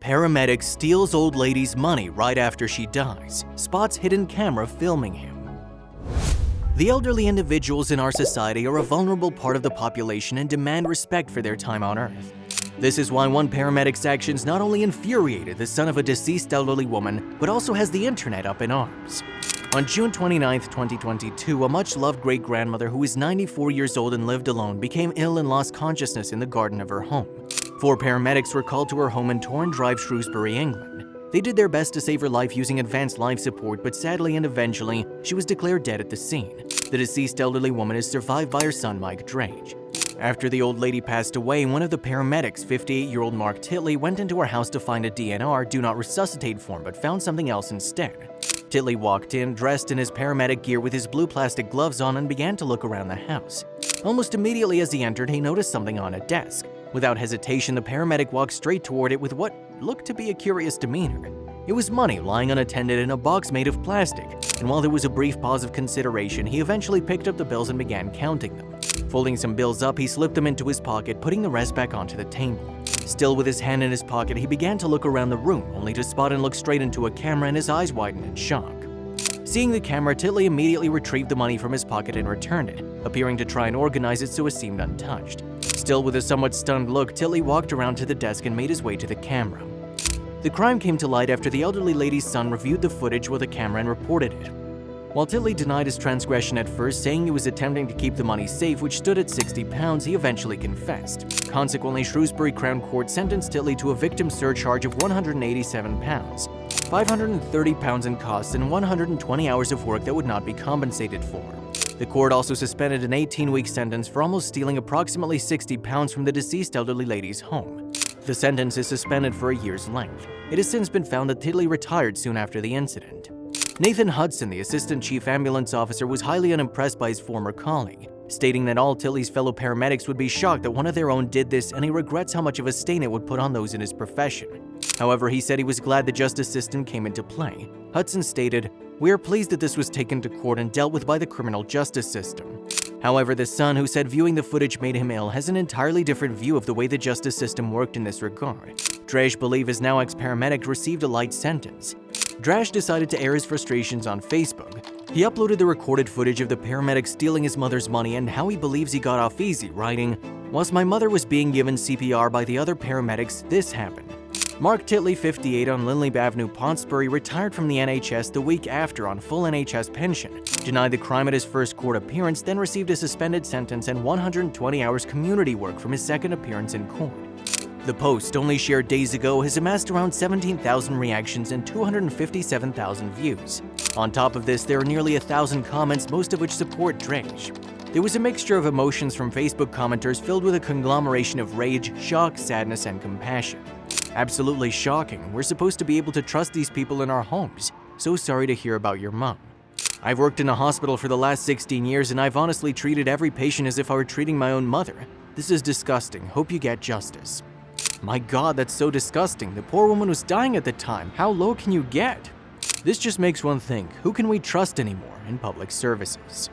Paramedic steals old lady's money right after she dies, spots hidden camera filming him. The elderly individuals in our society are a vulnerable part of the population and demand respect for their time on Earth. This is why one paramedic's actions not only infuriated the son of a deceased elderly woman, but also has the internet up in arms. On June 29, 2022, a much-loved great-grandmother who is 94 years old and lived alone became ill and lost consciousness in the garden of her home. 4 paramedics were called to her home in Torrens Drive, Shrewsbury, England. They did their best to save her life using advanced life support, but sadly and eventually, she was declared dead at the scene. The deceased elderly woman is survived by her son, Mike Drage. After the old lady passed away, one of the paramedics, 58-year-old Mark Titley, went into her house to find a DNR, do not resuscitate form, but found something else instead. Titley walked in, dressed in his paramedic gear with his blue plastic gloves on, and began to look around the house. Almost immediately as he entered, he noticed something on a desk. Without hesitation, the paramedic walked straight toward it with what looked to be a curious demeanor. It was money lying unattended in a box made of plastic, and while there was a brief pause of consideration, he eventually picked up the bills and began counting them. Folding some bills up, he slipped them into his pocket, putting the rest back onto the table. Still with his hand in his pocket, he began to look around the room, only to spot and look straight into a camera, and his eyes widened in shock. Seeing the camera, Titley immediately retrieved the money from his pocket and returned it, appearing to try and organize it so it seemed untouched. Still with a somewhat stunned look, Titley walked around to the desk and made his way to the camera. The crime came to light after the elderly lady's son reviewed the footage with a camera and reported it. While Titley denied his transgression at first, saying he was attempting to keep the money safe, which stood at £60, he eventually confessed. Consequently, Shrewsbury Crown Court sentenced Titley to a victim surcharge of £187, £530 in costs, and 120 hours of work that would not be compensated for. The court also suspended an 18-week sentence for almost stealing approximately £60 from the deceased elderly lady's home. The sentence is suspended for a year's length. It has since been found that Titley retired soon after the incident. Nathan Hudson, the assistant chief ambulance officer, was highly unimpressed by his former colleague, stating that all Titley's fellow paramedics would be shocked that one of their own did this, and he regrets how much of a stain it would put on those in his profession. However, he said he was glad the justice system came into play. Hudson stated, "We are pleased that this was taken to court and dealt with by the criminal justice system." However, the son, who said viewing the footage made him ill, has an entirely different view of the way the justice system worked in this regard. Drage believes his now ex-paramedic received a light sentence. Drage decided to air his frustrations on Facebook. He uploaded the recorded footage of the paramedic stealing his mother's money and how he believes he got off easy, writing, "Whilst my mother was being given CPR by the other paramedics, this happened." Mark Titley, 58, on Linleab Avenue, Pontesbury, retired from the NHS the week after on full NHS pension, denied the crime at his first court appearance, then received a suspended sentence and 120 hours community work from his second appearance in court. The post, only shared days ago, has amassed around 17,000 reactions and 257,000 views. On top of this, there are nearly 1,000 comments, most of which support Drage. There was a mixture of emotions from Facebook commenters filled with a conglomeration of rage, shock, sadness, and compassion. Absolutely shocking. We're supposed to be able to trust these people in our homes. So sorry to hear about your mom. I've worked in a hospital for the last 16 years, and I've honestly treated every patient as if I were treating my own mother. This is disgusting. Hope you get justice. My God, that's so disgusting. The poor woman was dying at the time. How low can you get? This just makes one think, who can we trust anymore in public services?